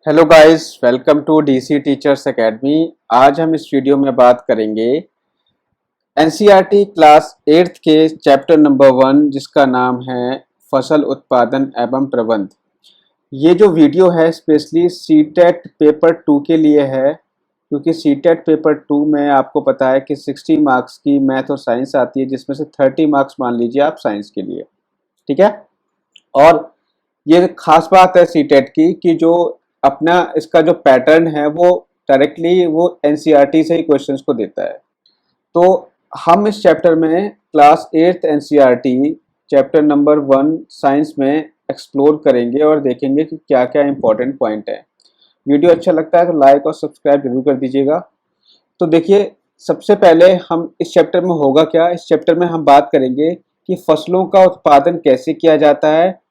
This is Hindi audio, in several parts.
Hello guys, welcome to DC teachers academy. आज हम इस वीडियो में बात करेंगे एनसीईआरटी क्लास 8th के चैप्टर नंबर 1 जिसका नाम है फसल उत्पादन एवं प्रबंध। ये जो वीडियो है स्पेशली सीटेट पेपर 2 के लिए है, क्योंकि सीटेट पेपर 2 में आपको पता है कि 60 मार्क्स की मैथ और साइंस आती है, जिसमें से 30 मार्क्स मान लीजिए आप साइंस के लिए। ठीक है। और ये खास बात है सीटेट की कि जो अपना इसका जो पैटर्न है वो डायरेक्टली वो एनसीईआरटी से ही क्वेश्चंस को देता है। तो हम इस चैप्टर में class 8th NCERT chapter number 1 science में एक्सप्लोर करेंगे और देखेंगे कि क्या क्या इंपॉर्टेंट पॉइंट है। वीडियो अच्छा लगता है तो लाइक और सब्सक्राइब जरूर कर दीजिएगा। तो देखिए, सबसे पहले हम इस चैप्टर में होगा क्या, इस चैप्टर में हम बात करेंगे कि फसलों का उत्पादन कैसे किया जाता है,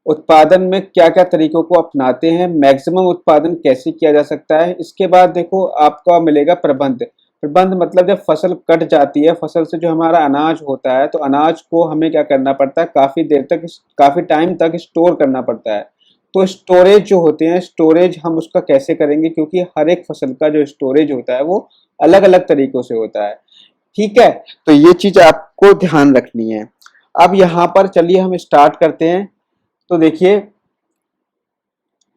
उत्पादन में क्या क्या तरीकों को अपनाते हैं, मैक्सिमम उत्पादन कैसे किया जा सकता है। इसके बाद देखो आपका मिलेगा प्रबंध। प्रबंध मतलब जब फसल कट जाती है, फसल से जो हमारा अनाज होता है, तो अनाज को हमें क्या करना पड़ता है, काफ़ी देर तक, काफ़ी टाइम तक स्टोर करना पड़ता है। तो स्टोरेज जो होते हैं, स्टोरेज हम उसका कैसे करेंगे, क्योंकि हर एक फसल का जो स्टोरेज होता है वो अलग अलग तरीकों से होता है। ठीक है, तो ये चीज़ आपको ध्यान रखनी है। अब यहाँ पर चलिए हम स्टार्ट करते हैं। तो देखिए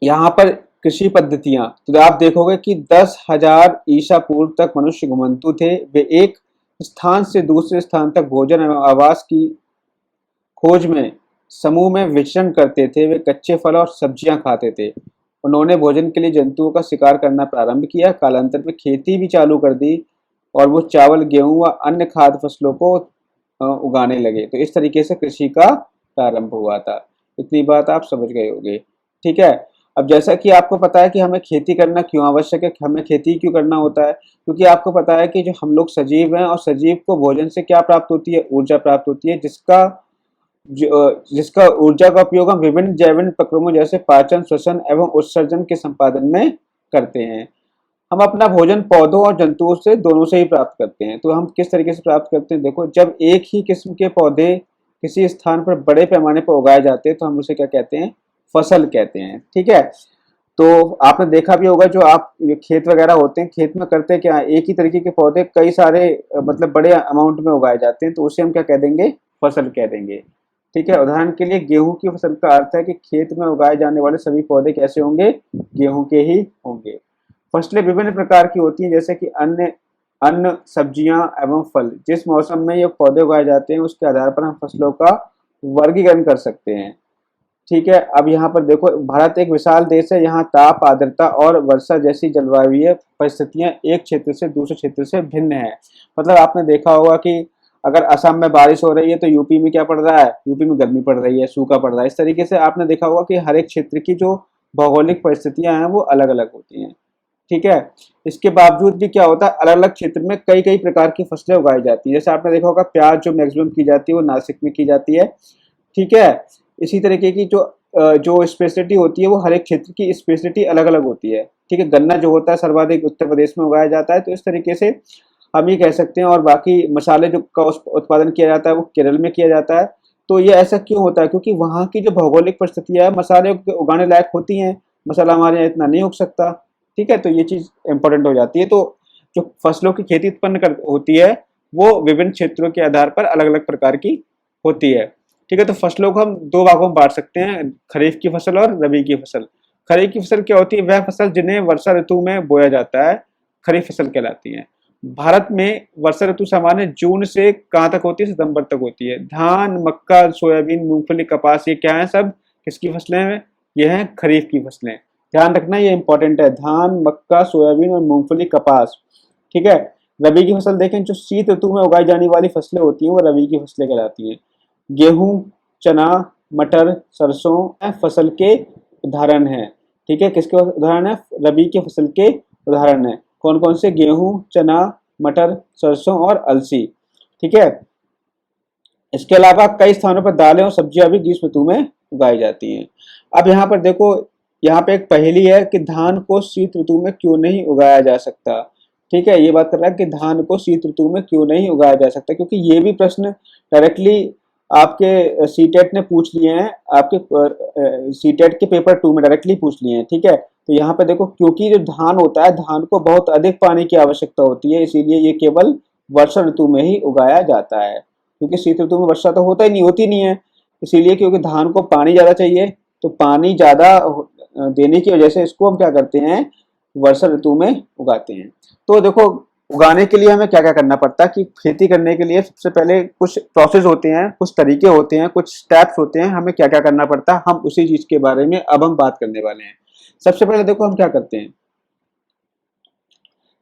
यहाँ पर कृषि पद्धतियां, तो आप देखोगे कि 10,000 ईसा पूर्व तक मनुष्य घुमंतु थे। वे एक स्थान से दूसरे स्थान तक भोजन एवं आवास की खोज में समूह में विचरण करते थे। वे कच्चे फल और सब्जियां खाते थे। उन्होंने भोजन के लिए जंतुओं का शिकार करना प्रारंभ किया। कालांतर में खेती भी चालू कर दी और वो चावल, गेहूं व अन्य खाद्य फसलों को उगाने लगे। तो इस तरीके से कृषि का प्रारंभ हुआ था। इतनी बात आप समझ गए होंगे। ठीक है। अब जैसा कि आपको पता है कि हमें खेती करना क्यों आवश्यक है, हमें खेती क्यों करना होता है, क्योंकि आपको पता है कि जो हम लोग सजीव हैं और सजीव को भोजन से क्या प्राप्त होती है, ऊर्जा प्राप्त होती है, जिसका ऊर्जा का उपयोग हम विभिन्न जैविक प्रक्रियाओं जैसे पाचन, श्वसन एवं उत्सर्जन के संपादन में करते हैं। हम अपना भोजन पौधों और जंतुओं से, दोनों से ही प्राप्त करते हैं। तो हम किस तरीके से प्राप्त करते हैं, देखो, जब एक ही किस्म के पौधे किसी स्थान पर बड़े पैमाने पर उगाए जाते हैं तो हम उसे क्या कहते हैं, फसल कहते हैं। ठीक है। तो आपने देखा भी होगा, जो आप ये खेत वगैरह होते हैं, खेत में करते क्या है, एक ही तरीके के पौधे कई सारे मतलब बड़े अमाउंट में उगाए जाते हैं, तो उसे हम क्या कह देंगे, फसल कह देंगे। ठीक है। उदाहरण के लिए गेहूं की फसल का अर्थ है कि खेत में उगाए जाने वाले सभी पौधे कैसे होंगे, गेहूं के ही होंगे। फसलें विभिन्न प्रकार की होती हैं, जैसे कि अन्य अन्न, सब्जियां एवं फल। जिस मौसम में ये पौधे उगाए जाते हैं उसके आधार पर हम फसलों का वर्गीकरण कर सकते हैं। ठीक है। अब यहाँ पर देखो, भारत एक विशाल देश है। यहाँ ताप, आर्द्रता और वर्षा जैसी जलवायु परिस्थितियां एक क्षेत्र से दूसरे क्षेत्र से भिन्न है। मतलब आपने देखा होगा कि अगर असम में बारिश हो रही है तो यूपी में क्या पड़ रहा है, यूपी में गर्मी पड़ रही है, सूखा पड़ रहा है। इस तरीके से आपने देखा होगा कि हर एक क्षेत्र की जो भौगोलिक परिस्थितियां हैं वो अलग अलग होती हैं। ठीक है। इसके बावजूद भी क्या होता है, अलग अलग क्षेत्र में कई कई प्रकार की फसलें उगाई जाती है। जैसे आपने देखा होगा प्याज जो मैक्सिमम की जाती है वो नासिक में की जाती है। ठीक है। इसी तरीके की जो स्पेशलिटी होती है वो हर एक क्षेत्र की स्पेशलिटी अलग अलग होती है। ठीक है। गन्ना जो होता है सर्वाधिक उत्तर प्रदेश में उगाया जाता है, तो इस तरीके से हम ये कह सकते हैं। और बाकी मसाले जो का उत्पादन किया जाता है वो केरल में किया जाता है। तो ये ऐसा क्यों होता है, क्योंकि वहाँ की जो भौगोलिक परिस्थितियाँ है मसाले उगाने लायक होती हैं। मसाला हमारे यहाँ इतना नहीं उग सकता। ठीक है। तो ये चीज़ इंपॉर्टेंट हो जाती है। तो जो फसलों की खेती उत्पन्न कर होती है वो विभिन्न क्षेत्रों के आधार पर अलग अलग प्रकार की होती है। ठीक है। तो फसलों को हम दो भागों में बांट सकते हैं, खरीफ की फसल और रबी की फसल। खरीफ की फसल क्या होती है, वह फसल जिन्हें वर्षा ऋतु में बोया जाता है, खरीफ फसल कहलाती है। भारत में वर्षा ऋतु सामान्य जून से कहाँ तक होती है, सितंबर तक होती है। धान, मक्का, सोयाबीन, मूंगफली, कपास, ये क्या है, सब किसकी फसलें हैं, ये हैं खरीफ की फसलें। ध्यान रखना, ये इंपॉर्टेंट है, धान, मक्का, सोयाबीन और मूंगफली, कपास। ठीक है। रबी की फसल देखें, जो शीत ऋतु में उगाई जाने वाली फसलें होती हैं वो रबी की फसलें कहलाती हैं। गेहूं, चना, मटर, सरसों फसल के उदाहरण हैं। ठीक है। किसके उदाहरण है, रबी की फसल के उदाहरण है। कौन कौन से, गेहूं, चना, मटर, सरसों और अलसी। ठीक है। इसके अलावा कई स्थानों पर दालें और सब्जियां भी ग्रीष्म ऋतु में उगाई जाती हैं। अब यहाँ पर देखो, यहाँ पे एक पहेली है कि धान को शीत ऋतु में क्यों नहीं उगाया जा सकता। ठीक है। ये बात कर रहा है कि धान को शीत ऋतु में क्यों नहीं उगाया जा सकता, क्योंकि ये भी प्रश्न डायरेक्टली आपके सीटेट ने पूछ लिए हैं, आपके सीटेट के पेपर 2 में डायरेक्टली पूछ लिए हैं। ठीक है। तो यहाँ पे देखो, क्योंकि जो धान होता है, धान को बहुत अधिक पानी की आवश्यकता होती है, इसीलिए ये केवल वर्षा ऋतु में ही उगाया जाता है, क्योंकि शीत ऋतु में वर्षा तो होती नहीं है। इसीलिए क्योंकि धान को पानी ज्यादा चाहिए, तो पानी ज्यादा देने की वजह से इसको हम क्या करते हैं, वर्षा ऋतु में उगाते हैं। तो देखो, उगाने के लिए हमें क्या क्या करना पड़ता है कि खेती करने के लिए सबसे पहले कुछ प्रोसेस होते हैं, कुछ तरीके होते हैं, कुछ स्टेप्स होते हैं, हमें क्या क्या करना पड़ता है, हम उसी चीज के बारे में अब हम बात करने वाले हैं। सबसे पहले देखो हम क्या करते हैं,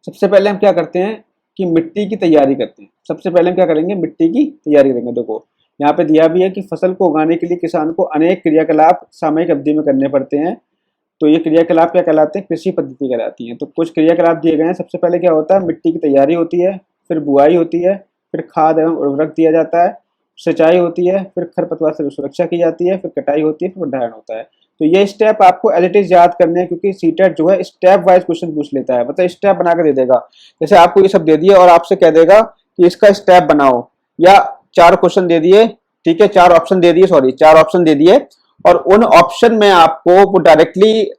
सबसे पहले हम क्या करते हैं कि मिट्टी की तैयारी करते हैं। सबसे पहले हम क्या करेंगे, मिट्टी की तैयारी करेंगे। देखो यहाँ पे दिया भी है कि फसल को उगाने के लिए किसान को अनेक क्रियाकलाप सामयिक अवधि में करने पड़ते हैं। तो ये क्रियाकलाप क्या कहलाते हैं, कृषि पद्धति कहलाती हैं। तो कुछ क्रियाकलाप दिए गए हैं। सबसे पहले क्या होता है, मिट्टी की तैयारी होती है, फिर बुआई होती है, फिर खाद एवं उर्वरक दिया जाता है, सिंचाई होती है, फिर खरपतवार से सुरक्षा की जाती है, फिर कटाई होती है, फिर भंडारण होता है। तो ये स्टेप आपको एज इट इज याद करने हैं, क्योंकि सीटेट जो है स्टेप वाइज क्वेश्चन पूछ लेता है, मतलब स्टेप बना के दे देगा। जैसे आपको ये सब दे दिए और आपसे कह देगा कि इसका स्टेप बनाओ, या 4 क्वेश्चन दे दिए, ठीक है, 4 ऑप्शन दे दिए, सॉरी 4 ऑप्शन दे दिए, और उन ऑप्शन में आपको वो डायरेक्टली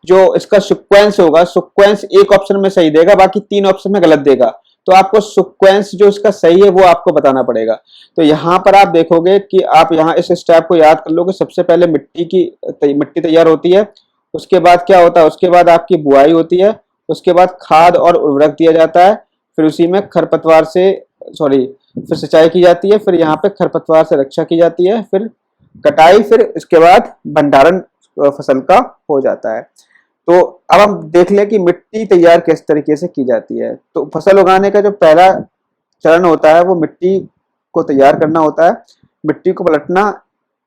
जो इसका सीक्वेंस होगा, सीक्वेंस एक ऑप्शन में सही देगा, बाकी 3 ऑप्शन में गलत देगा। तो आपको सीक्वेंस जो इसका सही है वो आपको बताना पड़ेगा। तो यहाँ पर आप देखोगे कि आप यहाँ इस स्टेप को याद कर लो कि सबसे पहले मिट्टी तैयार होती है, उसके बाद क्या होता है, उसके बाद आपकी बुआई होती है, उसके बाद खाद और उर्वरक दिया जाता है, फिर उसी में फिर सिंचाई की जाती है, फिर यहाँ पे खरपतवार से रक्षा की जाती है, फिर कटाई, फिर इसके बाद भंडारण फसल का हो जाता है। तो अब हम देख लें कि मिट्टी तैयार किस तरीके से की जाती है। तो फसल उगाने का जो पहला चरण होता है वो मिट्टी को तैयार करना होता है। मिट्टी को पलटना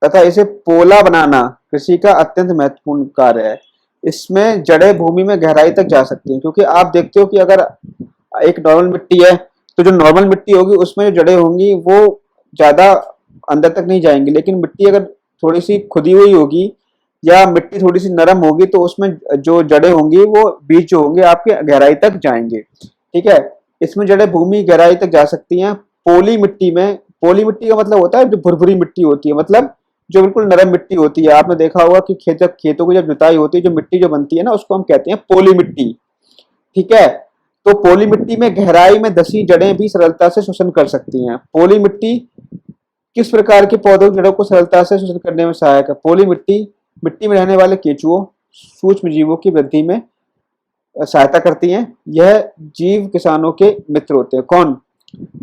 तथा इसे पोला बनाना कृषि का अत्यंत महत्वपूर्ण कार्य है। इसमें जड़ें भूमि में गहराई तक जा सकती हैं, क्योंकि आप देखते हो कि अगर एक नॉर्मल मिट्टी है तो जो नॉर्मल मिट्टी होगी उसमें जो जड़ें होंगी वो ज्यादा अंदर तक नहीं जाएंगी, लेकिन मिट्टी अगर थोड़ी सी खुदी हुई होगी या मिट्टी थोड़ी सी नरम होगी तो उसमें जो जड़ें होंगी वो बीज जो होंगे आपके गहराई तक जाएंगे, ठीक है। इसमें जड़ें भूमि गहराई तक जा सकती हैं। पोली मिट्टी का मतलब होता है जो भुरभुरी मिट्टी होती है, मतलब जो बिल्कुल नरम मिट्टी होती है। आपने देखा होगा कि खेतों की जब जुताई होती है, जो मिट्टी जो बनती है ना, उसको हम कहते हैं पोली मिट्टी, ठीक है। तो पोली मिट्टी में गहराई में धसी जड़ें भी सरलता से शोषण कर सकती हैं। पोली मिट्टी किस प्रकार के पौधों की जड़ों को सरलता से शोषण करने में सहायक है। पोली मिट्टी में रहने वाले केंचुओं, सूक्ष्म जीवों की वृद्धि में सहायता करती हैं। यह जीव किसानों के मित्र होते हैं। कौन?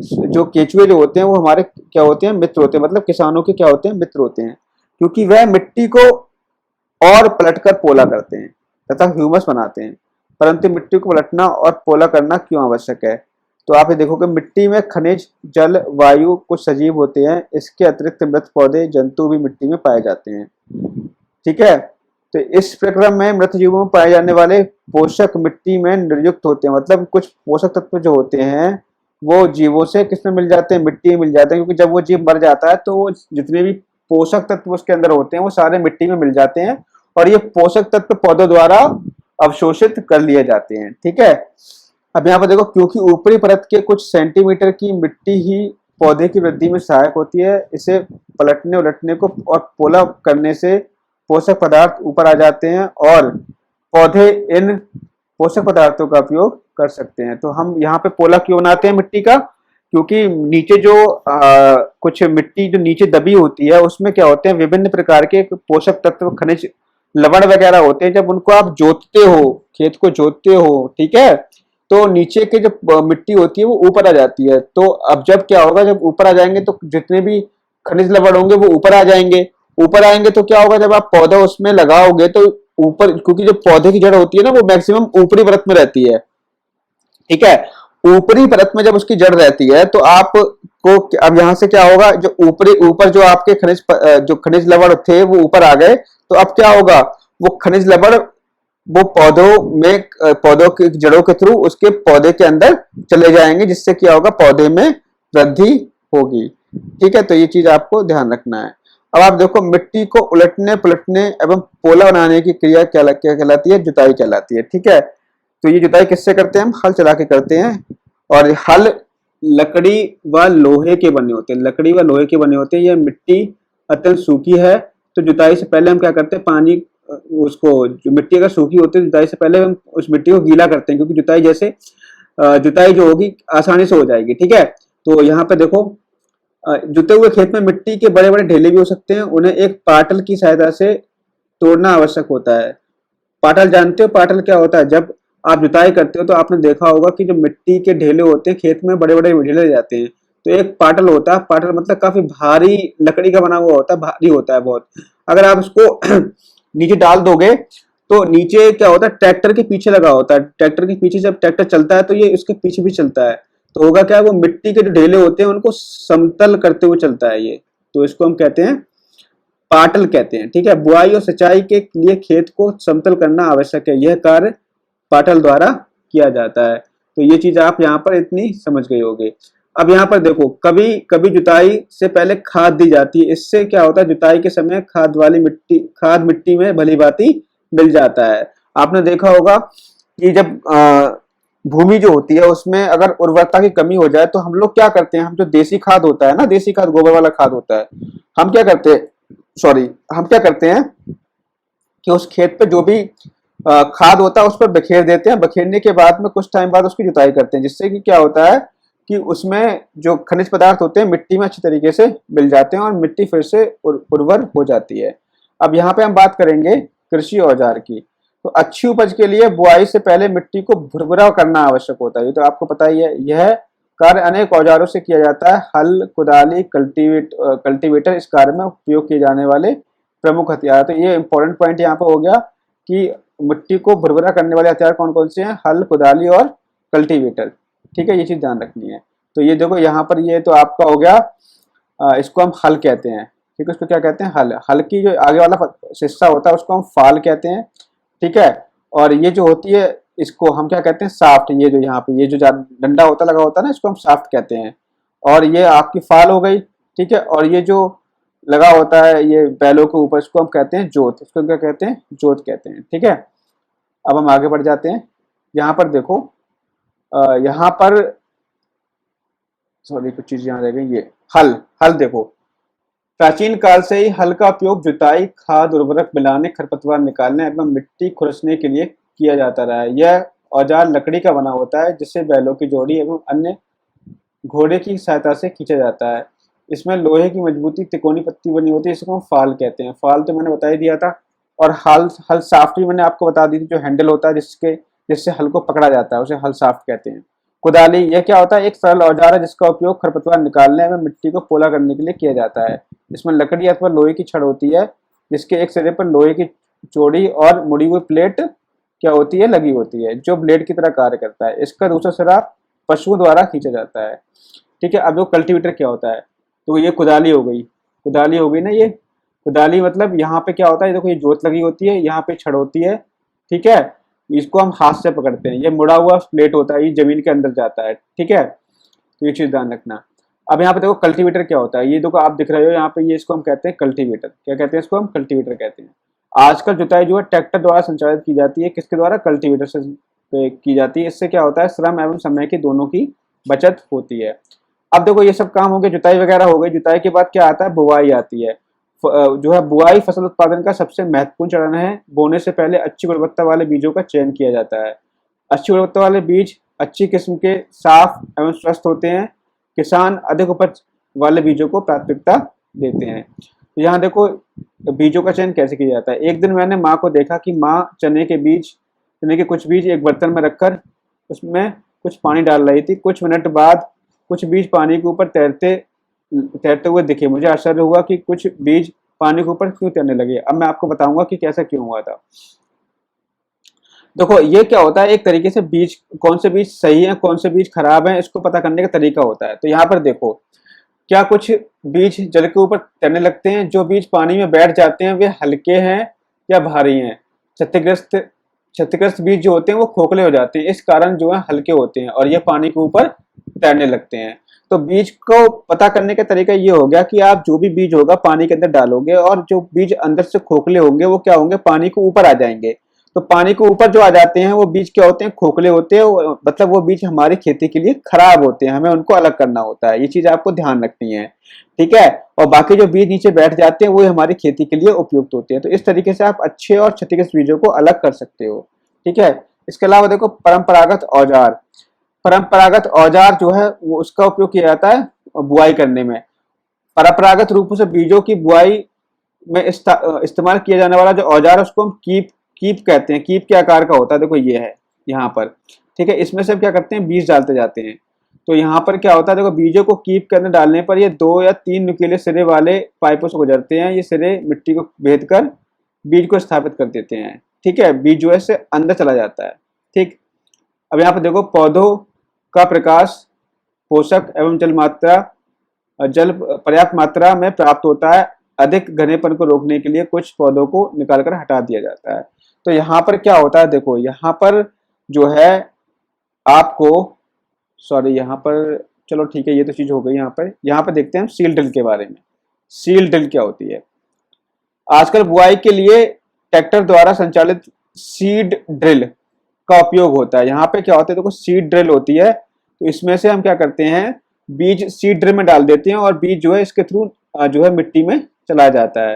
जो केंचुए जो होते हैं वो हमारे क्या होते हैं, मित्र होते हैं, मतलब किसानों के क्या होते हैं, मित्र होते हैं, क्योंकि वह मिट्टी को और पलटकर पोला करते हैं तथा ह्यूमस बनाते हैं। परंतु मिट्टी को पलटना और पोला करना क्यों आवश्यक है? तो आप ये देखोगे मिट्टी में खनिज, जल, वायु, कुछ सजीव होते हैं। इसके अतिरिक्त मृत पौधे, जंतु भी मिट्टी में पाए जाते हैं, ठीक है। तो इस प्रक्रम में मृत जीवों में पाए जाने वाले पोषक मिट्टी में निर्युक्त होते हैं, मतलब कुछ पोषक तत्व जो होते हैं वो जीवों से किसमें मिल जाते हैं, मिट्टी में मिल जाते हैं, क्योंकि जब वो जीव मर जाता है तो वो जितने भी पोषक तत्व उसके अंदर होते हैं वो सारे मिट्टी में मिल जाते हैं, और ये पोषक तत्व पौधों द्वारा अवशोषित कर लिए जाते हैं, ठीक है। अब यहाँ पर देखो, क्योंकि ऊपरी परत के कुछ सेंटीमीटर की मिट्टी ही पौधे की वृद्धि में सहायक होती है, इसे पलटने उलटने को और पोला करने से पोषक पदार्थ ऊपर आ जाते हैं और पौधे इन पोषक पदार्थों का उपयोग कर सकते हैं। तो हम यहाँ पे पोला क्यों बनाते हैं मिट्टी का? क्योंकि नीचे जो कुछ मिट्टी जो नीचे दबी होती है उसमें क्या होते हैं, विभिन्न प्रकार के पोषक तत्व, खनिज, लवण वगैरह होते हैं। जब उनको आप जोतते हो, खेत को जोतते हो, ठीक है, तो नीचे के जो मिट्टी होती है वो ऊपर आ जाती है। तो अब जब क्या होगा, जब ऊपर आ जाएंगे तो जितने भी खनिज लवण होंगे वो ऊपर आ जाएंगे। ऊपर आएंगे तो क्या होगा, जब आप पौधा उसमें लगाओगे तो ऊपर, क्योंकि जो पौधे की जड़ होती है ना वो मैक्सिमम ऊपरी परत में रहती है, ठीक है। ऊपरी परत में जब उसकी जड़ रहती है तो आपको अब यहाँ से क्या होगा, जो ऊपर जो आपके खनिज लवण थे वो ऊपर आ गए, तो अब क्या होगा, वो खनिज लवण वो पौधों की जड़ों के थ्रू उसके पौधे के अंदर चले जाएंगे, जिससे क्या होगा, पौधे में वृद्धि होगी, ठीक है। तो ये चीज आपको ध्यान रखना है। अब आप देखो, मिट्टी को उलटने पलटने एवं पोला बनाने की क्रिया क्या कहलाती है, जुताई कहलाती है, ठीक है। तो ये जुताई किससे करते हैं, हम हल चला के करते हैं, और हल लकड़ी व लोहे के बने होते हैं, लकड़ी व लोहे के बने होते हैं। यह मिट्टी अत्यंत सूखी है, तो जुताई से पहले हम क्या करते हैं, पानी उसको जो मिट्टी अगर सूखी होती है जुताई से पहले हम उस मिट्टी को गीला करते हैं, क्योंकि जुताई जैसे जुताई जो होगी आसानी से हो जाएगी। ठीक है, तो यहाँ पे देखो जुते हुए खेत में मिट्टी के बड़े बड़े ढेले भी हो सकते हैं, उन्हें एक पाटल की सहायता से तोड़ना आवश्यक होता है। पाटल जानते हो, पाटल क्या होता है? जब आप जुताई करते हो तो आपने देखा होगा कि जो मिट्टी के ढेले होते हैं खेत में बड़े बड़े ढेले जाते हैं, तो एक पाटल होता है। पाटल मतलब काफी भारी लकड़ी का बना हुआ होता है, भारी होता है बहुत। अगर आप उसको नीचे डाल दोगे तो नीचे क्या होता है, ट्रैक्टर के पीछे लगा होता है। ट्रैक्टर के पीछे जब ट्रैक्टर चलता है तो ये उसके पीछे भी चलता है, तो होगा क्या, वो मिट्टी के जो ढेले होते हैं उनको समतल करते हुए चलता है ये, तो इसको हम कहते हैं पाटल कहते हैं। ठीक है, बुआई और सिंचाई के लिए खेत को समतल करना आवश्यक है, यह कार्य पाटल द्वारा किया जाता है। तो ये चीज आप यहाँ पर इतनी समझ गए होगे। अब यहाँ पर देखो, कभी कभी जुताई से पहले खाद दी जाती है। इससे क्या होता है, जुताई के समय खाद मिट्टी में भली भांति मिल जाता है। आपने देखा होगा कि जब भूमि जो होती है उसमें अगर उर्वरता की कमी हो जाए तो हम लोग क्या करते हैं, हम जो देसी खाद होता है ना, देसी खाद गोबर वाला खाद होता है, हम क्या करते हैं, हम क्या करते हैं कि उस खेत पे जो भी खाद होता है उस पर बखेर देते हैं। बखेरने के बाद में कुछ टाइम बाद उसकी जुताई करते हैं, जिससे कि क्या होता है कि उसमें जो खनिज पदार्थ होते हैं मिट्टी में अच्छी तरीके से मिल जाते हैं और मिट्टी फिर से उर्वर हो जाती है। अब यहाँ पे हम बात करेंगे कृषि औजार की। तो अच्छी उपज के लिए बुआई से पहले मिट्टी को भुरभुरा करना आवश्यक होता है, ये तो आपको पता ही है। यह कार्य अनेक औजारों से किया जाता है। हल, कुदाली, कल्टीवेटर इस कार्य में उपयोग किए जाने वाले प्रमुख हथियार। तो ये इंपॉर्टेंट पॉइंट यहाँ पे हो गया कि मिट्टी को भुरभुरा करने वाले हथियार कौन कौन से हैं, हल, कुदाली और कल्टीवेटर। ठीक है, ये चीज ध्यान रखनी है। तो ये देखो यहाँ पर ये तो आपका हो गया, इसको हम हल कहते हैं। ठीक है, उसको क्या कहते हैं, हल। हल की जो आगे वाला हिस्सा होता है उसको हम फाल कहते हैं। ठीक है, और ये जो होती है इसको हम क्या कहते हैं, साफ्ट। ये जो यहाँ पे ये जो डंडा होता लगा होता है ना, इसको हम साफ्ट कहते हैं। और ये आपकी फाल हो गई। ठीक है, और ये जो लगा होता है ये बैलों के ऊपर, इसको हम कहते हैं जोत। इसको क्या कहते हैं, जोत कहते हैं। ठीक है, अब हम आगे बढ़ जाते हैं। यहाँ पर देखो, यहाँ पर सॉरी कुछ चीज यहाँ रह गई। ये हल, हल देखो, प्राचीन काल से ही हल का उपयोग जुताई, खाद, उर्वरक मिलाने, खरपतवार निकालने एवं मिट्टी खुरसने के लिए किया जाता रहा है। यह औजार लकड़ी का बना होता है जिससे बैलों की जोड़ी एवं अन्य घोड़े की सहायता से खींचा जाता है। इसमें लोहे की मजबूती तिकोनी पत्ती बनी होती है, इसको हम फाल कहते हैं। फाल तो मैंने बता ही दिया था। और हल हल साफ्ट भी मैंने आपको बता दी थी, जो हैंडल होता है जिससे हल को पकड़ा जाता है उसे हल साफ्ट कहते हैं। कुदाली, यह क्या होता है, एक सरल औजार है जिसका उपयोग खरपतवार निकालने एवं मिट्टी को पोला करने के लिए किया जाता है। इसमें लकड़ी अथवा लोहे की छड़ होती है जिसके एक सिरे पर लोहे की चौड़ी और मुड़ी हुई प्लेट क्या होती है, लगी होती है, जो ब्लेड की तरह कार्य करता है। इसका दूसरा सिरा पशुओं द्वारा खींचा जाता है। ठीक है, अब जो कल्टीवेटर क्या होता है, तो ये कुदाली हो गई। कुदाली हो गई ना, ये कुदाली मतलब यहाँ पे क्या होता है, देखो ये जोत लगी होती है, यहाँ पे छड़ होती है। ठीक है, इसको हम हाथ से पकड़ते हैं। ये मुड़ा हुआ प्लेट होता है, ये जमीन के अंदर जाता है। ठीक है, तो ये चीज ध्यान रखना। अब यहाँ पे देखो कल्टीवेटर क्या होता है, ये देखो आप दिख रहे हो यहाँ पे, ये इसको हम कहते हैं कल्टीवेटर। क्या कहते हैं इसको, हम कल्टीवेटर कहते हैं। आजकल जुताई जो है ट्रैक्टर द्वारा संचालित की जाती है। किसके द्वारा, कल्टीवेटर से की जाती है। इससे क्या होता है, श्रम एवं समय की दोनों की बचत होती है। अब देखो ये सब काम हो गए, जुताई वगैरह हो गई। जुताई के बाद क्या आता है, बुआई आती है। जो है बुआई फसल उत्पादन का सबसे महत्वपूर्ण चरण है। बोने से पहले अच्छी गुणवत्ता वाले बीजों का चयन किया जाता है। अच्छी गुणवत्ता वाले बीज अच्छी किस्म के, साफ एवं स्वस्थ होते हैं। किसान अधिक उपज वाले बीजों को प्राथमिकता देते हैं। तो यहाँ देखो बीजों का चयन कैसे किया जाता है। एक दिन मैंने माँ को देखा कि माँ चने के कुछ बीज एक बर्तन में रखकर उसमें कुछ पानी डाल रही थी। कुछ मिनट बाद कुछ बीज पानी के ऊपर तैरते हुए दिखे। मुझे आश्चर्य हुआ कि कुछ बीज पानी के ऊपर क्यों तैरने लगे। अब मैं आपको बताऊंगा कि कैसा क्यों हुआ था। देखो ये क्या होता है, एक तरीके से बीज, कौन से बीज सही है कौन से बीज खराब है, इसको पता करने का तरीका होता है। तो यहाँ पर देखो, क्या कुछ बीज जल के ऊपर तैरने लगते हैं। जो बीज पानी में बैठ जाते हैं वे हल्के हैं या भारी हैं। क्षतिग्रस्त बीज जो होते हैं वो खोखले हो जाते हैं, इस कारण जो है हल्के होते हैं और ये पानी के ऊपर तैरने लगते हैं। तो बीज को पता करने का तरीका ये हो गया कि आप जो भी बीज होगा पानी के अंदर डालोगे और जो बीज अंदर से खोखले होंगे वो क्या होंगे, पानी के ऊपर आ जाएंगे। तो पानी के ऊपर जो आ जाते हैं वो बीज क्या होते हैं, खोखले होते हैं, मतलब वो बीज हमारी खेती के लिए खराब होते हैं, हमें उनको अलग करना होता है। ये चीज आपको ध्यान रखनी है, ठीक है। और बाकी जो बीज नीचे बैठ जाते हैं वो हमारी खेती के लिए उपयुक्त होते हैं। तो इस तरीके से आप अच्छे और क्षतिग्रस्त बीजों को अलग कर सकते हो, ठीक है। इसके अलावा देखो परंपरागत औजार। परंपरागत औजार जो है वो उसका उपयोग किया जाता है बुआई करने में। परंपरागत रूप से बीजों की बुआई में इस्तेमाल किया जाने वाला जो औजार है उसको हम कीप कीप कहते हैं। कीप के आकार का होता है, देखो ये है यहाँ पर, ठीक है। इसमें से हम क्या करते हैं, बीज डालते जाते हैं। तो यहाँ पर क्या होता है, देखो बीजों को कीप के अंदर डालने पर ये 2 या 3 नुकीले सिरे वाले पाइपों से गुजरते हैं। ये सिरे मिट्टी को भेद कर बीज को स्थापित कर देते हैं, ठीक है। बीज जो है से अंदर चला जाता है, ठीक। अब यहाँ पर देखो पौधों का प्रकाश, पोषक एवं जल पर्याप्त मात्रा में प्राप्त होता है। अधिक घनेपन को रोकने के लिए कुछ पौधों को निकालकर हटा दिया जाता है। तो यहाँ पर क्या होता है, देखो यहाँ पर जो है आपको, सॉरी यहाँ पर, चलो ठीक है ये तो चीज हो गई। यहाँ पर देखते हैं सील ड्रिल के बारे में। सील ड्रिल क्या होती है? आजकल बुआई के लिए ट्रैक्टर द्वारा संचालित सीड ड्रिल का उपयोग होता है। यहाँ पे क्या होता है, देखो सीड ड्रिल होती है, तो इसमें से हम क्या करते हैं, बीज सीड ड्रिल में डाल देते हैं और बीज जो है इसके थ्रू जो है मिट्टी में चला जाता है।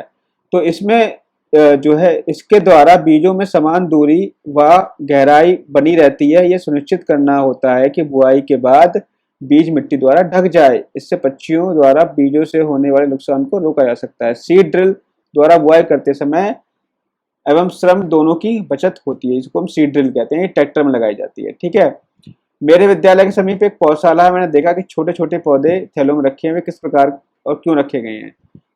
तो इसमें जो है इसके द्वारा बीजों में समान दूरी व गहराई बनी रहती है। यह सुनिश्चित करना होता है कि बुआई के बाद बीज मिट्टी द्वारा ढक जाए। इससे पक्षियों द्वारा बीजों से होने वाले नुकसान को रोका जा सकता है। सीड ड्रिल द्वारा बुआई करते समय एवं श्रम दोनों की बचत होती है। इसको हम सीड ड्रिल कहते हैं। ये ट्रैक्टर में लगाई जाती है, ठीक है। मेरे विद्यालय के समीप एक पौधशाला है। मैंने देखा कि छोटे छोटे पौधे थैलों में रखे हुए, किस प्रकार और क्यों रखे गए हैं।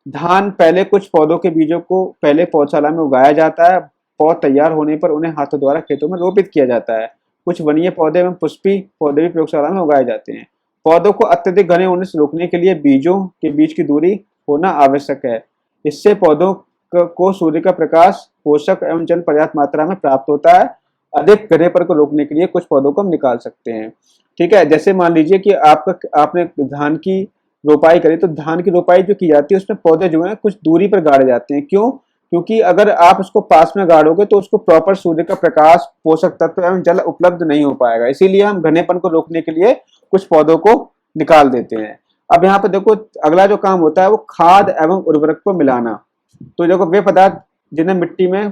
धान, पहले कुछ पौधों के बीजों को पहले पौधशाला में उगाया जाता है। पौध तैयार होने पर उन्हें हाथों द्वारा खेतों में रोपित किया जाता है। कुछ वनीय पौधे एवं पुष्पी पौधे भी प्रयोगशाला में उगाए जाते हैं। पौधों को अत्यधिक घने होने से रोकने के लिए बीजों के बीच की दूरी होना आवश्यक है। इससे पौधों को सूर्य का प्रकाश, पोषक एवं जल पर्याप्त मात्रा में प्राप्त होता है। अधिक घनेपन को रोकने के लिए कुछ पौधों को हम निकाल सकते हैं, ठीक है। जैसे मान लीजिए कि आपने धान की रोपाई करी, तो धान की रोपाई जो की जाती है उसमें पौधे जो हैं कुछ दूरी पर गाड़े जाते हैं। क्यों? क्योंकि अगर आप उसको पास में गाड़ोगे तो उसको प्रॉपर सूर्य का प्रकाश, पोषक तत्व एवं जल उपलब्ध नहीं हो पाएगा। इसीलिए हम घनेपन को रोकने के लिए कुछ पौधों को निकाल देते हैं। अब यहाँ पर देखो अगला जो काम होता है वो खाद एवं उर्वरक को मिलाना। तो देखो वे पदार्थ जिन्हें मिट्टी में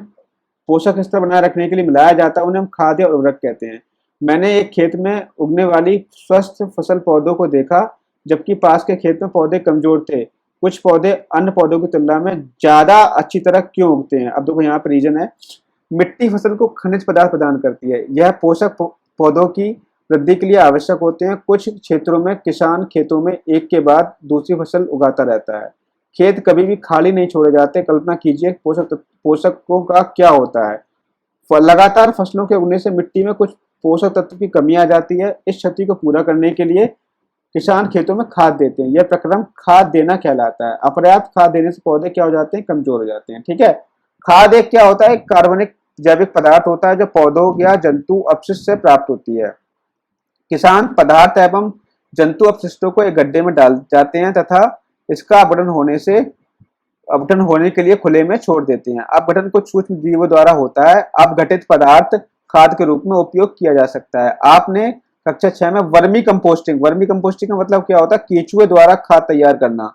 पोषक स्तर बनाए रखने के लिए मिलाया जाता है उन्हें हम खाद या उर्वरक कहते हैं। मैंने एक खेत में उगने वाली स्वस्थ फसल पौधों को देखा, जबकि पास के खेत में पौधे कमजोर थे। कुछ पौधे अन्य पौधों की तुलना में ज्यादा अच्छी तरह क्यों उगते हैं? अब देखो यहाँ पर रीजन है, मिट्टी फसल को खनिज पदार्थ प्रदान करती है। यह पोषक पौधों की वृद्धि के लिए आवश्यक होते हैं। कुछ क्षेत्रों में किसान खेतों में एक के बाद दूसरी फसल उगाता रहता है। खेत कभी भी खाली नहीं छोड़े जाते। कल्पना कीजिए पोषकों का क्या होता है। लगातार फसलों के उगने से मिट्टी में कुछ पोषक तत्व की कमी आ जाती है। इस क्षति को पूरा करने के लिए किसान खेतों में खाद देते हैं। यह प्रक्रम खाद देना कहलाता है। अपर्याप्त खाद देने से पौधे क्या हो जाते हैं, कमजोर हो जाते हैं, ठीक है। खाद एक क्या होता है, कार्बनिक जैविक पदार्थ होता है जो पौधों या जंतु अपशिष्ट से प्राप्त होती है। किसान पदार्थ एवं जंतु अपशिष्टों को एक गड्ढे में डाल जाते हैं तथा इसका अपघटन होने के लिए खुले में छोड़ देते हैं। अपघटन कुछ सूक्ष्म जीवों द्वारा होता है। अपघटित पदार्थ खाद के रूप में उपयोग किया जा सकता है। आपने कक्षा 6 में वर्मी कंपोस्टिंग का मतलब क्या होता है, केंचुए द्वारा खाद तैयार करना,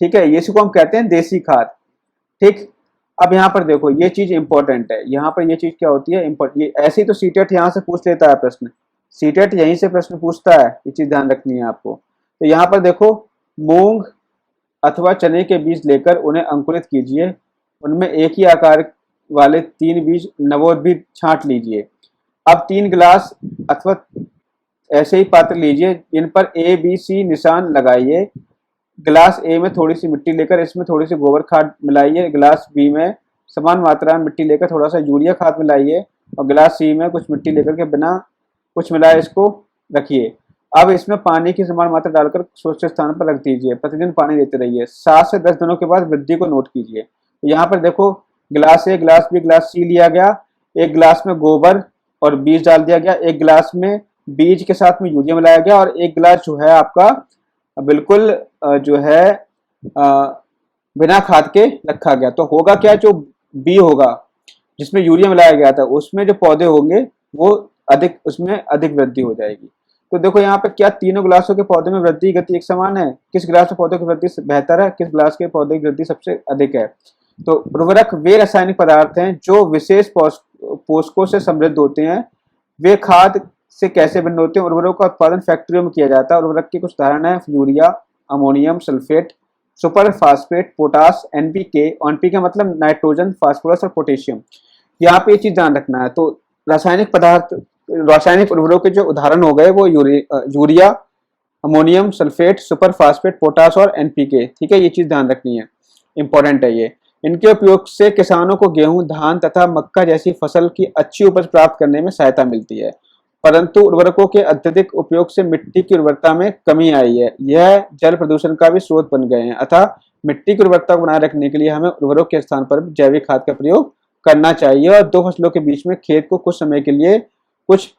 ठीक है। ये इसको हम कहते हैं देसी खाद, ठीक। अब यहाँ पर देखो ये चीज इंपॉर्टेंट है। यहाँ पर ये चीज क्या होती है, ये ऐसे ही तो सीटेट यहाँ से पूछ लेता है प्रश्न, सीटेट यहीं से प्रश्न पूछता है। ये चीज ध्यान रखनी है आपको। तो यहाँ पर देखो मूंग अथवा चने के बीज लेकर उन्हें अंकुरित कीजिए। उनमें एक ही आकार वाले 3 बीज नवोद्भिद छांट लीजिए। अब 3 गिलास अथवा ऐसे ही पात्र लीजिए, इन पर A, B, C निशान लगाइए। गिलास A में थोड़ी सी मिट्टी लेकर इसमें थोड़ी सी गोबर खाद मिलाइए। गिलास B में समान मात्रा में मिट्टी लेकर थोड़ा सा यूरिया खाद मिलाइए और गिलास C में कुछ मिट्टी लेकर के बिना कुछ मिलाए इसको रखिए। अब इसमें पानी की समान मात्रा डालकर सुरक्षित स्थान पर रख दीजिए। प्रतिदिन पानी देते रहिए। 7 से 10 दिनों के बाद वृद्धि को नोट कीजिए। तो यहाँ पर देखो गिलास A, गिलास B, गिलास C लिया गया। एक गिलास में गोबर और बीज डाल दिया गया। एक गिलास में बीज के साथ में यूरिया मिलाया गया और एक गिलास जो है आपका बिल्कुल जो है बिना खाद के रखा गया। तो होगा क्या, जो बी होगा जिसमें यूरिया मिलाया गया था, उसमें जो पौधे होंगे वो अधिक, उसमें अधिक वृद्धि हो जाएगी। तो देखो यहाँ पे क्या तीनों गिलासों के पौधे में वृद्धि गति एक समान है? किस गिलास में पौधे की वृद्धि बेहतर है, किस गिलास के पौधे की वृद्धि सबसे अधिक है? तो उर्वरक वे रासायनिक पदार्थ हैं जो विशेष पोषकों से समृद्ध होते हैं। वे खाद से कैसे भिन्न होते हैं? उर्वरकों का उत्पादन फैक्ट्रियों में किया जाता है। उर्वरक के कुछ उदाहरण है urea, ammonium sulphate, super phosphate, potash, NPK. NPK मतलब नाइट्रोजन, फास्फोरस और पोटेशियम। यहाँ पे ये चीज ध्यान रखना है। तो रासायनिक पदार्थ, रासायनिक उर्वरकों के जो उदाहरण हो गए वो urea, ammonium sulphate, super phosphate, potash और एनपीके। ठीक है, ये चीज ध्यान रखनी है, इंपॉर्टेंट है ये। इनके उपयोग से किसानों को गेहूं, धान तथा मक्का जैसी फसल की अच्छी उपज प्राप्त करने में सहायता मिलती है। परंतु उर्वरकों के अत्यधिक उपयोग से मिट्टी की उर्वरता में कमी आई है। यह जल प्रदूषण का भी स्रोत बन गए हैं। अतः मिट्टी की उर्वरता को बनाए रखने के लिए हमें उर्वरक के स्थान पर जैविक खाद का प्रयोग करना चाहिए और दो फसलों के बीच में खेत को कुछ समय के लिए कुछ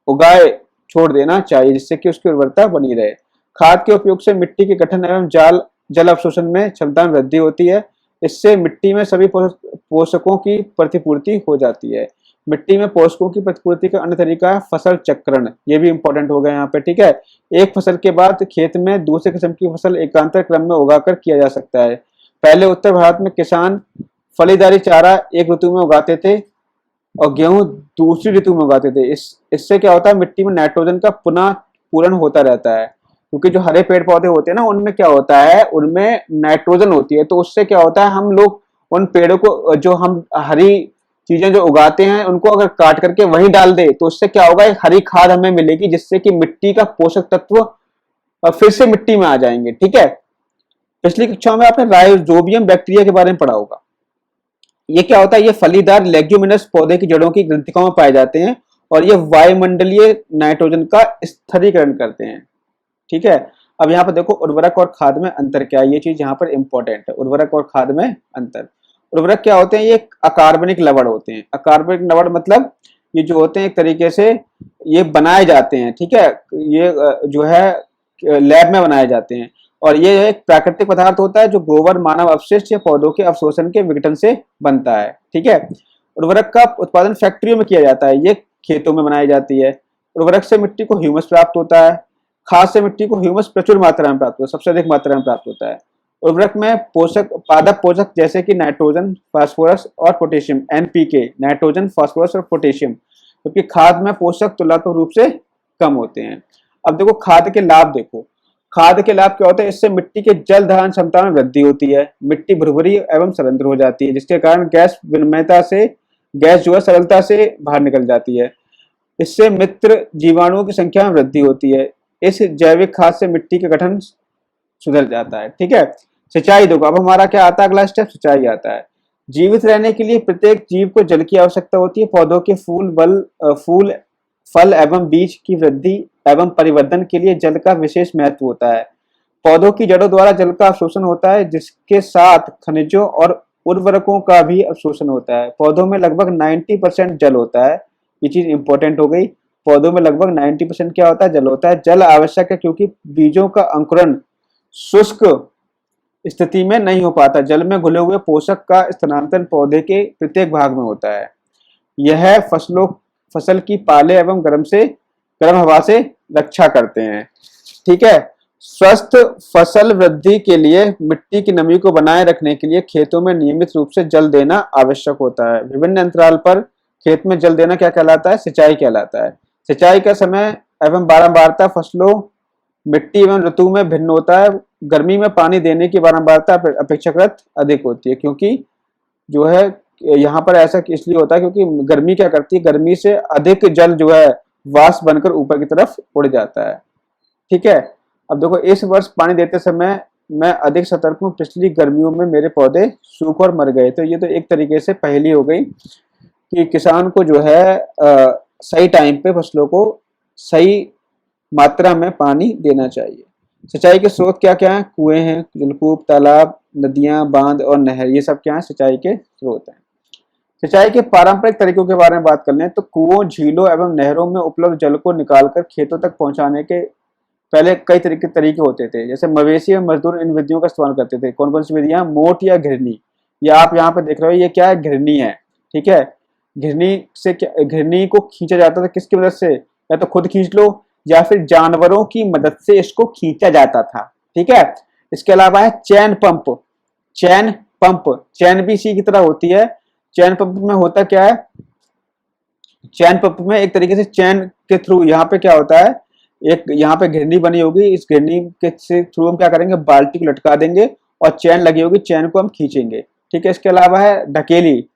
उगाए छोड़ देना चाहिए, जिससे कि उसकी उर्वरता बनी रहे। खाद के उपयोग से मिट्टी के गठन एवं जल अवशोषण में क्षमता में वृद्धि होती है। इससे मिट्टी में सभी पोषकों की प्रतिपूर्ति हो जाती है। मिट्टी में पोषकों की प्रतिपूर्ति का अन्य तरीका है फसल चक्रण। ये भी इंपॉर्टेंट हो गया यहाँ पे। ठीक है, एक फसल के बाद खेत में दूसरे किस्म की फसल एकांतर क्रम में उगाकर किया जा सकता है। पहले उत्तर भारत में किसान फलीदारी चारा एक ऋतु में उगाते थे और गेहूं दूसरी ऋतु में उगाते थे। इससे क्या होता है, मिट्टी में नाइट्रोजन का पुनः पूरण होता रहता है। क्योंकि जो हरे पेड़ पौधे होते हैं ना, उनमें क्या होता है, उनमें नाइट्रोजन होती है। तो उससे क्या होता है, हम लोग उन पेड़ों को, जो हम हरी चीजें जो उगाते हैं, उनको अगर काट करके वहीं डाल दे तो उससे क्या होगा, एक हरी खाद हमें मिलेगी, जिससे कि मिट्टी का पोषक तत्व फिर से मिट्टी में आ जाएंगे। ठीक है, पिछली कक्षा में आपने राइजोबियम बैक्टीरिया के बारे में पढ़ा होगा। ये क्या होता है, ये फलीदार लेग्यूमिनस पौधे की जड़ों की ग्रंथिकाओं में पाए जाते हैं और ये वायुमंडलीय नाइट्रोजन का स्थिरीकरण करते हैं। ठीक है, अब यहाँ पर देखो उर्वरक और खाद में अंतर क्या है, ये चीज यहाँ पर इंपॉर्टेंट है। उर्वरक और खाद में अंतर, उर्वरक क्या होते हैं, ये अकार्बनिक लवण होते हैं। अकार्बनिक लवण मतलब ये जो होते हैं एक तरीके से ये बनाए जाते हैं। ठीक है, ये जो है लैब में बनाए जाते हैं और ये एक प्राकृतिक पदार्थ होता है जो गोबर, मानव अवशिष्ट या पौधों के अवशोषण के विघटन से बनता है। ठीक है, उर्वरक का उत्पादन फैक्ट्रियों में किया जाता है, ये खेतों में बनाई जाती है। उर्वरक से मिट्टी को ह्यूमस प्राप्त होता है। खाद से मिट्टी को ह्यूमस प्रचुर मात्रा में प्राप्त होता है, सबसे अधिक मात्रा में प्राप्त होता है। उर्वरक में पोषक, पादप पोषक जैसे कि नाइट्रोजन, फास्फोरस और पोटेशियम, एनपीके, नाइट्रोजन, फास्फोरस और पोटेशियम, क्योंकि खाद में पोषक तुलनात्मक रूप से कम होते हैं। अब देखो खाद के लाभ, देखो खाद के लाभ क्या होते हैं, इससे मिट्टी के जल धारण क्षमता में वृद्धि होती है। मिट्टी भुरभुरी एवं सरंध्र हो जाती है, जिसके कारण गैस विनिमयता से गैस जो है सरलता से बाहर निकल जाती है। इससे मित्र जीवाणुओं की संख्या में वृद्धि होती है। इस जैविक खाद से मिट्टी का गठन सुधर जाता है। ठीक है, सिंचाई देखो, अब हमारा क्या आता है, अगला स्टेप सिंचाई आता है। जीवित रहने के लिए प्रत्येक जीव को जल की आवश्यकता होती है। पौधों के फूल, फल एवं बीज की वृद्धि एवं परिवर्धन के लिए जल का विशेष महत्व होता है। पौधों की जड़ों द्वारा जल का अवशोषण होता है, जिसके साथ खनिजों और उर्वरकों का भी अवशोषण होता है। पौधों में लगभग 90% जल होता है। ये चीज इंपॉर्टेंट हो गई, पौधों में लगभग 90% क्या होता है, जल होता है। जल आवश्यक है क्योंकि बीजों का अंकुरण शुष्क स्थिति में नहीं हो पाता। जल में घुले हुए पोषक का स्थानांतरण पौधे के प्रत्येक भाग में होता है। यह फसल की पाले एवं गर्म हवा से रक्षा करते हैं। ठीक है, स्वस्थ फसल वृद्धि के लिए मिट्टी की नमी को बनाए रखने के लिए खेतों में नियमित रूप से जल देना आवश्यक होता है। विभिन्न अंतराल पर खेत में जल देना क्या कहलाता है, सिंचाई कहलाता है। सिंचाई का समय एवं बारंबारता फसलों, मिट्टी एवं ऋतु में भिन्न होता है। गर्मी में पानी देने की बारंबारता अपेक्षाकृत अधिक होती है, क्योंकि जो है यहाँ पर ऐसा इसलिए होता है क्योंकि गर्मी क्या करती है, गर्मी से अधिक जल जो है वाष्प बनकर ऊपर की तरफ उड़ जाता है। ठीक है, अब देखो इस वर्ष पानी देते समय मैं अधिक सतर्क हूँ। पिछली गर्मियों में मेरे पौधे सूख और मर गए। तो ये तो एक तरीके से पहेली हो गई कि किसान को जो है सही टाइम पे फसलों को सही मात्रा में पानी देना चाहिए। सिंचाई के स्रोत क्या क्या हैं, कुएं हैं, जलकूप, तालाब, नदियां, बांध और नहर, ये सब क्या है, सिंचाई के स्रोत हैं। सिंचाई के पारंपरिक तरीकों के बारे में बात कर लें तो कुओं, झीलों एवं नहरों में उपलब्ध जल को निकालकर खेतों तक पहुंचाने के पहले कई तरीके होते थे। जैसे मवेशी और मजदूर इन विधियों का इस्तेमाल करते थे। कौन कौन सी विधियां, मोट या घिरनी, या आप यहाँ पे देख रहे हो ये क्या है, घिरनी है। ठीक है, घिरनी को खींचा जाता था किसकी मदद से, या तो खुद खींच लो या फिर जानवरों की मदद से इसको खींचा जाता था। ठीक है, इसके अलावा है चैन पंप। चैन पंप, चैन भी इसी की तरह होती है। चैन पंप में होता क्या है, चैन पंप में एक तरीके से चैन के थ्रू यहाँ पे क्या होता है, एक यहाँ पे घिरनी बनी होगी, इस घिरनी के थ्रू हम क्या करेंगे, बाल्टी को लटका देंगे और चैन लगी होगी, चैन को हम खींचेंगे। ठीक है, इसके अलावा है ढकेली।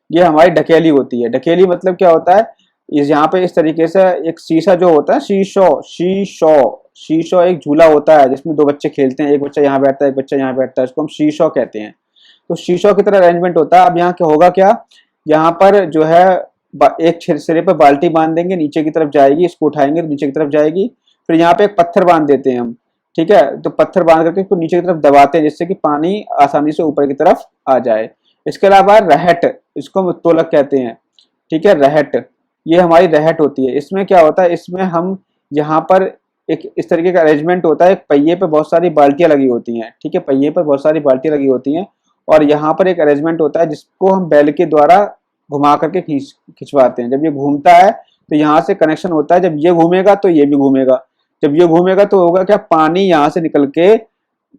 ये हमारी ढकेली होती है। ढकेली मतलब क्या होता है, इस यहाँ पे इस तरीके से एक शीशा जो होता है, शीशो एक झूला होता है जिसमें दो बच्चे खेलते हैं, एक बच्चा यहाँ बैठता है एक बच्चा यहाँ बैठता है, इसको हम शीशो कहते हैं। तो शीशो की तरह अरेंजमेंट होता है। अब यहाँ क्या होगा, क्या यहाँ पर जो है एक सिरे पे बाल्टी बांध देंगे, नीचे की तरफ जाएगी, इसको उठाएंगे तो नीचे की तरफ जाएगी। फिर यहाँ पे एक पत्थर बांध देते हैं हम। ठीक है, तो पत्थर बांध करके इसको नीचे की तरफ दबाते हैं जिससे कि पानी आसानी से ऊपर की तरफ आ जाए। इसके अलावा रहट, इसको तोलक कहते हैं। ठीक है, रहट, ये हमारी रहट होती है। इसमें क्या होता है, इसमें हम यहाँ पर एक इस तरीके का अरेंजमेंट होता है, एक पहिए पे बहुत सारी बाल्टियां लगी होती हैं। ठीक है, पहिए पर बहुत सारी बाल्टियां लगी होती हैं और यहाँ पर एक अरेंजमेंट होता है जिसको हम बैल के द्वारा घुमा करके खिंचवाते हैं। जब ये घूमता है तो यहाँ से कनेक्शन होता है, जब ये घूमेगा तो ये भी घूमेगा, जब ये घूमेगा तो होगा क्या, पानी यहाँ से निकल के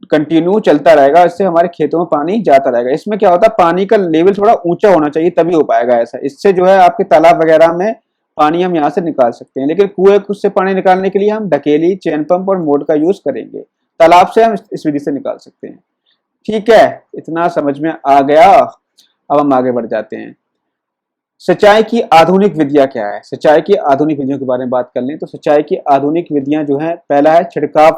कंटिन्यू चलता रहेगा, इससे हमारे खेतों में पानी जाता रहेगा। इसमें क्या होता है, पानी का लेवल थोड़ा ऊंचा होना चाहिए तभी हो पाएगा ऐसा। इससे जो है आपके तालाब वगैरह में पानी हम यहाँ से निकाल सकते हैं, लेकिन कुएं से पानी निकालने के लिए हम ढकेली, चैन पंप और मोड का यूज करेंगे। तालाब से हम इस विधि से निकाल सकते हैं। ठीक है, इतना समझ में आ गया। अब हम आगे बढ़ जाते हैं। सिंचाई की आधुनिक विधियां क्या है, सिंचाई की आधुनिक विधियों के बारे में बात कर लें तो सिंचाई की आधुनिक विधियां जो है, पहला है छिड़काव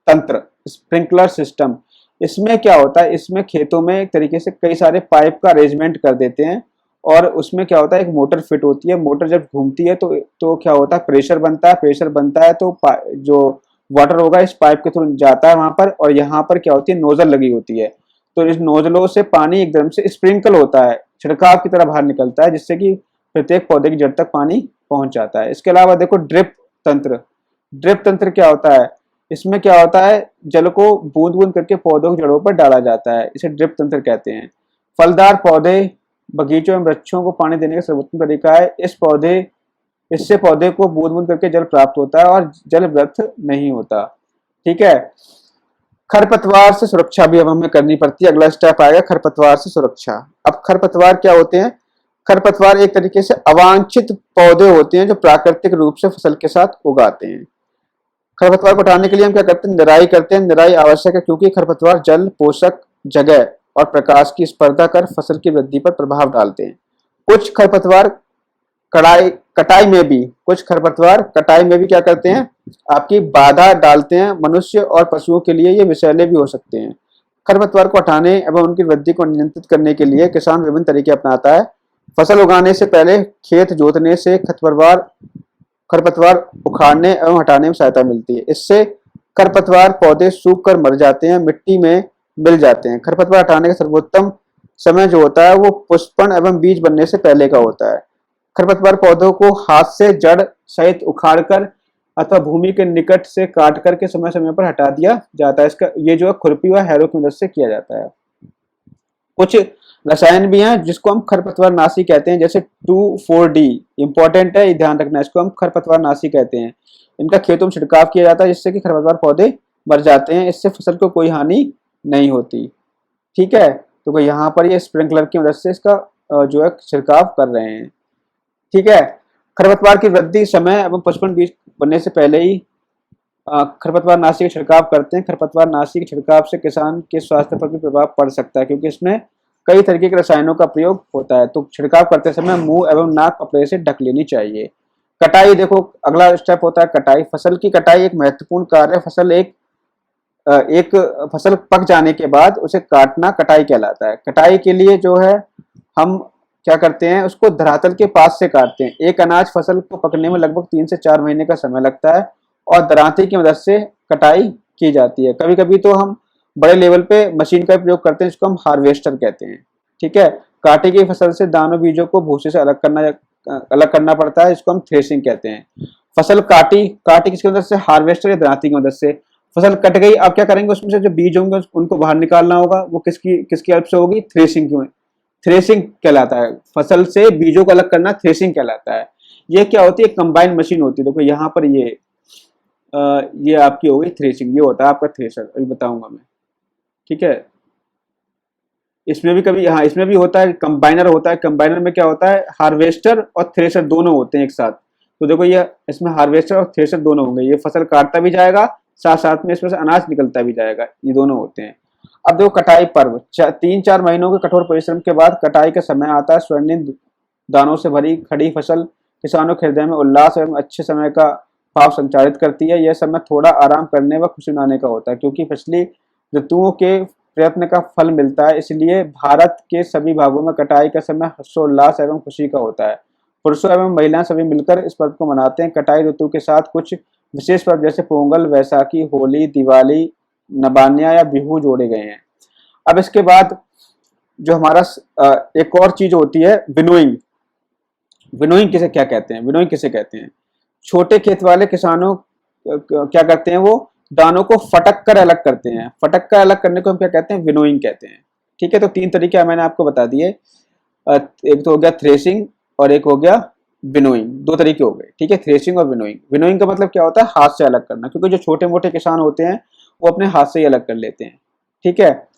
तंत्र, स्प्रिंकलर सिस्टम। इसमें क्या होता है, इसमें खेतों में एक तरीके से कई सारे पाइप का अरेंजमेंट कर देते हैं और उसमें क्या होता है, एक मोटर फिट होती है। मोटर जब घूमती है तो क्या होता है, प्रेशर बनता है। प्रेशर बनता है तो जो वाटर होगा इस पाइप के थ्रू जाता है वहां पर, और यहाँ पर क्या होती है, नोजल लगी होती है। तो इस नोजलों से पानी एकदम से स्प्रिंकल होता है, छिड़काव की तरह बाहर निकलता है, जिससे कि प्रत्येक पौधे की जड़ तक पानी पहुंच जाता है। इसके अलावा देखो ड्रिप तंत्र। ड्रिप तंत्र क्या होता है, इसमें क्या होता है, जल को बूंद बूंद करके पौधों की जड़ों पर डाला जाता है, इसे ड्रिप तंत्र कहते हैं। फलदार पौधे, बगीचों में वृक्षों को पानी देने का सर्वोत्तम तरीका है। इससे पौधे को बूंद बूंद करके जल प्राप्त होता है और जल व्यर्थ नहीं होता। ठीक है, खरपतवार से सुरक्षा भी अब हमें करनी पड़ती है। अगला स्टेप आएगा खरपतवार से सुरक्षा। अब खरपतवार क्या होते हैं, खरपतवार एक तरीके से अवांछित पौधे होते हैं जो प्राकृतिक रूप से फसल के साथ उगाते हैं। खरपतवार को हटाने के लिए हम क्या करते हैं, निराई करते हैं। निराई आवश्यक है क्योंकि खरपतवार जल, पोषक, जगह और प्रकाश की स्पर्धा कर फसल की वृद्धि पर प्रभाव डालते हैं। कुछ खरपतवार कटाई में भी क्या करते हैं, आपकी बाधा डालते हैं। मनुष्य और पशुओं के लिए ये विषैले भी हो सकते हैं। खरपतवार को हटाने एवं उनकी वृद्धि को नियंत्रित करने के लिए किसान विभिन्न तरीके अपनाता है। फसल उगाने से पहले खेत जोतने से खरपतवार उखाड़ने एवं हटाने में सहायता मिलती है। इससे खरपतवार पौधे सूख कर मर जाते हैं, मिट्टी में मिल जाते हैं। खरपतवार हटाने का सर्वोत्तम समय जो होता है वो पुष्पन एवं बीज बनने से पहले का होता है। खरपतवार पौधों को हाथ से जड़ सहित उखाड़कर अथवा भूमि के निकट से काट करके समय समय पर हटा दिया जाता है। इसका ये जो है खुरपी व हैरो की मदद से किया जाता है। कुछ रसायन भी हैं जिसको हम खरपतवार नाशी कहते हैं, जैसे 2,4-D इंपॉर्टेंट है, ये ध्यान रखना, इसको हम खरपतवार नाशी कहते हैं। इनका खेतों में छिड़काव किया जाता है जिससे कि खरपतवार पौधे मर जाते हैं, इससे फसल को कोई हानि नहीं होती। ठीक है, तो यहाँ पर ये स्प्रिंकलर की मदद से इसका जो है छिड़काव कर रहे हैं। ठीक है, खरपतवार की वृद्धि समय एवं पुष्पन बीज बनने से पहले ही खरपतवार नाशी का छिड़काव करते हैं। खरपतवार नाशी के छिड़काव से किसान के स्वास्थ्य पर भी प्रभाव पड़ सकता है क्योंकि इसमें कई तरीके के रसायनों का प्रयोग होता है। तो छिड़काव करते समय मुंह एवं नाक कपड़े से ढक लेनी चाहिए। कटाई, देखो अगला स्टेप होता है कटाई। फसल की कटाई एक महत्वपूर्ण कार्य है। फसल पक जाने के बाद उसे काटना कटाई कहलाता है। कटाई के लिए जो है हम क्या करते हैं, उसको धरातल के पास से काटते हैं। एक अनाज फसल को पकने में लगभग 3 से 4 महीने का समय लगता है और दरांती की मदद से कटाई की जाती है। कभी कभी तो हम बड़े लेवल पे मशीन का प्रयोग करते हैं जिसको हम हार्वेस्टर कहते हैं। ठीक है, काटी गई फसल से दानों बीजों को भूसे से अलग करना पड़ता है, जिसको हम थ्रेसिंग कहते हैं। फसल काटी किसकी मदद से, हार्वेस्टर या दरांती की मदद से। फसल कट गई, अब क्या करेंगे, उसमें से जो बीज होंगे उनको बाहर निकालना होगा, वो किसकी हेल्प से होगी, थ्रेसिंग की थ्रेसिंग कहलाता है। फसल से बीजों को अलग करना थ्रेसिंग कहलाता है। ये क्या होती है, कंबाइन मशीन होती है। देखो यहाँ पर ये आपकी हो गई थ्रेसिंग, ये होता है आपका थ्रेसर, अभी बताऊंगा मैं, ठीक है। इसमें भी कभी, हाँ इसमें भी होता है, कंबाइनर होता है। कंबाइनर में क्या होता है, हार्वेस्टर और थ्रेसर दोनों होते हैं एक साथ। तो देखो ये इसमें हार्वेस्टर और थ्रेसर दोनों होंगे, ये फसल काटता भी जाएगा, साथ साथ में इसमें से अनाज निकलता भी जाएगा, ये दोनों होते हैं। अब देखो कटाई पर्व, 3-4 महीनों के कठोर परिश्रम के बाद कटाई का समय आता है। स्वर्णिम दानों से भरी खड़ी फसल किसानों के हृदय में उल्लास एवं अच्छे समय का भाव संचारित करती है। यह समय थोड़ा आराम करने व खुशी मनाने का होता है, क्योंकि पिछली ऋतुओं के प्रयत्न का फल मिलता है। इसलिए भारत के सभी भागों में कटाई का समय हर्षोल्लास एवं खुशी का होता है। पुरुषों एवं महिलाएं सभी मिलकर इस पर्व को मनाते हैं। कटाई ऋतु के साथ कुछ विशेष पर्व जैसे पोंगल, वैसाखी, होली, दिवाली, नबान्या या बिहू जोड़े गए हैं। अब इसके बाद जो हमारा एक और चीज होती है, विनोइंग। विनोइंग किसे क्या कहते हैं, विनोइंग किसे कहते हैं? छोटे खेत वाले किसानों क्या करते हैं, वो दानों को फटक कर अलग करते हैं। फटक कर अलग करने को हम क्या कहते हैं, विनोइंग कहते हैं। ठीक है, तो 3 तरीके मैंने आपको बता दिए। एक तो हो गया थ्रेसिंग और एक हो गया विनोइंग, 2 तरीके हो गए। ठीक है, थ्रेसिंग और विनोइंग। विनोइंग का मतलब क्या होता है, हाथ से अलग करना, क्योंकि जो छोटे मोटे किसान होते हैं वो अपने हाथ से ही अलग कर लेते हैं। ठीक है,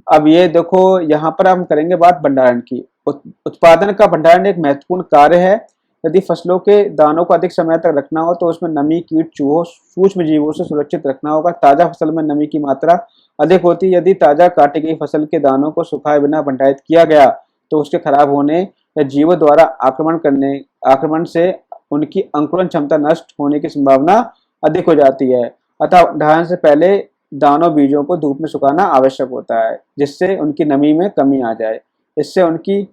अब ये देखो यहाँ पर हम करेंगे बात भंडारण की। उत्पादन का भंडारण एक महत्वपूर्ण कार्य है। यदि फसलों के दानों को अधिक समय तक रखना हो तो उसमें नमी, कीट, चूहों, सूक्ष्म जीवों से सुरक्षित रखना होगा। ताजा फसल में नमी की मात्रा अधिक होती है। यदि ताजा काटी गई फसल के दानों को सुखाए बिना भंडारित किया गया तो उसके खराब होने या जीवों द्वारा आक्रमण से उनकी अंकुरण क्षमता नष्ट होने की संभावना अधिक हो जाती है। अतः भंडारण से पहले दानों बीजों को धूप में सुखाना आवश्यक होता है, जिससे उनकी नमी में कमी आ जाए। इससे उनकी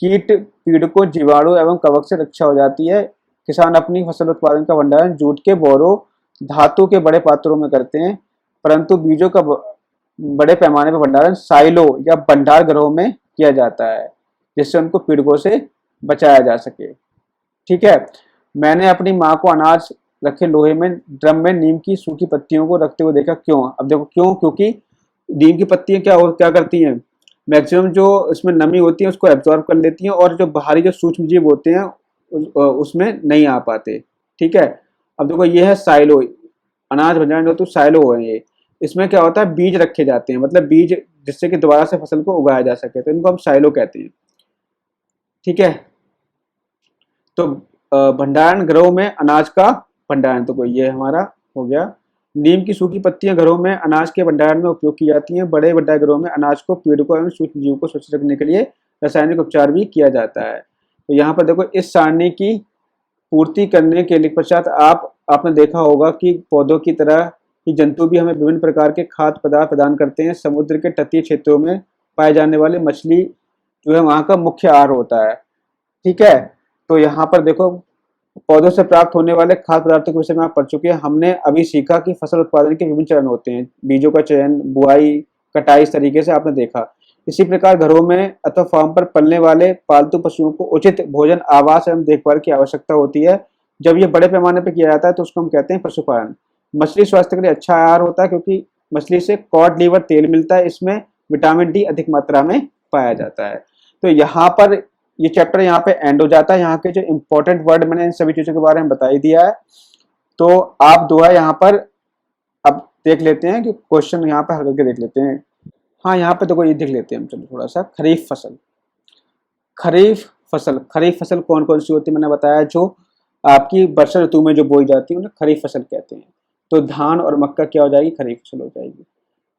कीट, पीड़कों, जीवाणु एवं कवक से रक्षा हो जाती है। किसान अपनी फसल उत्पादन का भंडारण जूट के बोरों, धातु के बड़े पात्रों में करते हैं, परंतु बीजों का बड़े पैमाने पर भंडारण साइलो या भंडार गृहों में किया जाता है, जिससे उनको पीड़कों से बचाया जा सके। ठीक है, मैंने अपनी माँ को अनाज रखे लोहे में ड्रम में नीम की सूखी पत्तियों को रखते हुए देखा। क्यों? अब देखो क्यों, क्योंकि नीम की पत्तियां क्या करती हैं, मैक्सिमम जो इसमें नमी होती है उसको एब्जॉर्ब कर लेती हैं, और जो बाहरी जो सूक्ष्म जीव होते हैं उसमें नहीं आ पाते। ठीक है, अब देखो ये है साइलो, अनाज भंडारण हेतु साइलो है ये। इसमें क्या होता है, बीज रखे जाते हैं, मतलब बीज जिससे कि दोबारा से फसल को उगाया जा सके, तो इनको हम साइलो कहते हैं। ठीक है, तो भंडारण घरों में अनाज का भंडारण, तो कोई ये हमारा हो गया। नीम की सूखी पत्तियां घरों में अनाज के भंडारण में उपयोग की जाती हैं। बड़े भंडार घरों में अनाज को, पीड़कों एवं सूक्ष्म जीवों को सुरक्षित रखने के लिए रासायनिक उपचार भी किया जाता है। तो यहाँ पर देखो, इस सारणी की पूर्ति करने के लिए पश्चात आपने देखा होगा कि पौधों की तरह ही जंतु भी हमें विभिन्न प्रकार के खाद्य पदार्थ प्रदान करते हैं। समुद्र के तटीय क्षेत्रों में पाए जाने वाले मछली जो है वहाँ का मुख्य आहार होता है। ठीक है, तो यहाँ पर देखो, पौधों से प्राप्त होने वाले खाद्य पदार्थों के विषय में आप पढ़ चुके हैं। हमने अभी सीखा कि फसल उत्पादन के विभिन्न चरण होते हैं, बीजों का चयन, बुआई, कटाई, इस तरीके से आपने देखा। इसी प्रकार घरों में अथवा फार्म पर पलने वाले पालतू पशुओं को उचित भोजन, आवास एवं देखभाल की आवश्यकता होती है। जब ये बड़े पैमाने पर किया जाता है तो उसको हम कहते हैं पशुपालन। मछली स्वास्थ्य के लिए अच्छा आहार होता है, क्योंकि मछली से कॉड लीवर तेल मिलता है, इसमें विटामिन डी अधिक मात्रा में पाया जाता है। तो यहाँ पर ये चैप्टर यहाँ पे एंड हो जाता है। यहाँ के जो इंपॉर्टेंट वर्ड मैंने इन सभी चीजों के बारे में बता ही दिया है। तो आप दुआ यहाँ पर अब देख लेते हैं कि क्वेश्चन यहाँ पे हल करके देख लेते हैं। हाँ, यहाँ पे देखो ये देख लेते हैं हम, चलो थोड़ा सा। खरीफ फसल, खरीफ फसल कौन कौन सी होती है मैंने बताया, जो आपकी वर्षा ऋतु में जो बोई जाती है उन्हें खरीफ फसल कहते हैं। तो धान और मक्का क्या हो जाएगी, खरीफ फसल हो जाएगी।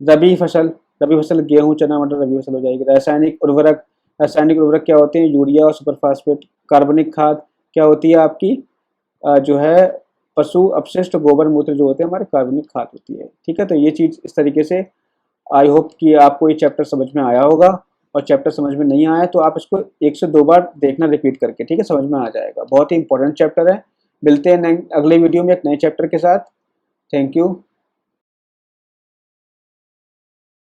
रबी फसल गेहूं, चना, मटर रबी फसल हो जाएगी। रासायनिक उर्वरक क्या होते हैं, यूरिया और सुपरफास्फेट। कार्बनिक खाद क्या होती है आपकी, जो है पशु अपशिष्ट, गोबर मूत्र जो होते हैं हमारे, कार्बनिक खाद होती है। ठीक है, तो ये चीज इस तरीके से, आई होप कि आपको ये चैप्टर समझ में आया होगा। और चैप्टर समझ में नहीं आया तो आप इसको 1 से 2 बार देखना रिपीट करके, ठीक है, समझ में आ जाएगा। बहुत ही इंपॉर्टेंट चैप्टर है। मिलते हैं अगले वीडियो में एक नए चैप्टर के साथ। Thank you.